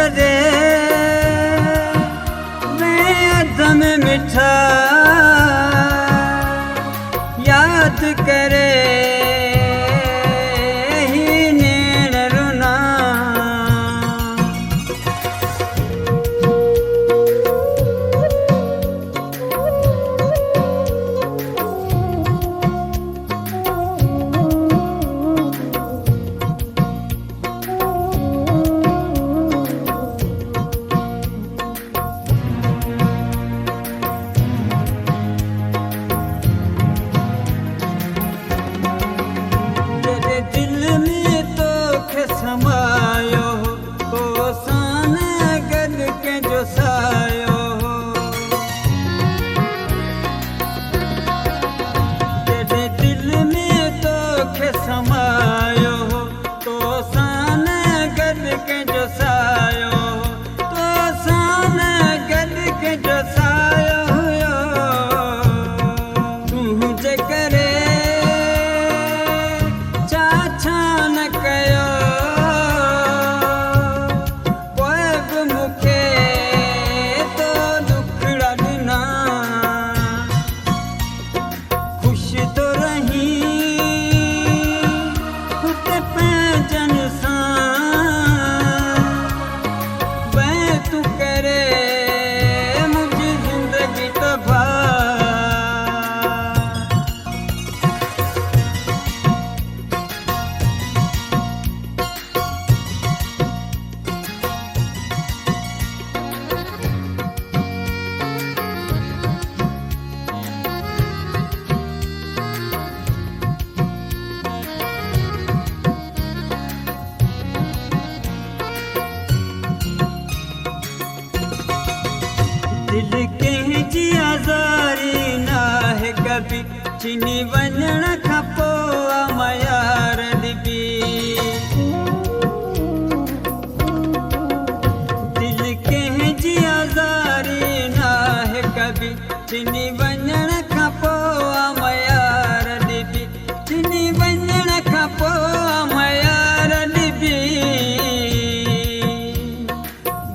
करे बेअदम मिठा याद करे ही नैन रुना। दिल में तो खे समायो तो सान गल के जो सायो तेरे दिल में तो खे समायो तो सान गल के जो सायो तो सान गल के जो सायो तुझे करे छान कयो कोई बि मूंखे तो दुखड़ा ॾिना। ख़ुशि तो रही ख़ुदि पंहिंजनि सां वह तूं करे मुंहिंजी ज़िंदगी तबाह। दिल कंहिंजी आज़ारी नाहे कभी चिनी वञण खां पोइ मयार ॾिबी। दिल कंहिंजी आज़ारी नाहे कभी चिनी वञण खां पोइ मयार ॾिबी। चिनी वञण खां पोइ मयार ॾिबी।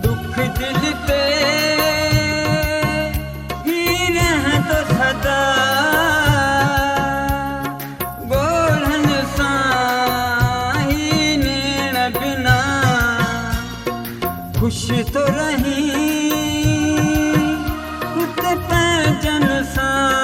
दुख दिल ते तो सदा ॻोल्हण सां ही नैण बिना। ख़ुशि तो रही ख़ुदि पंहिंजनि सां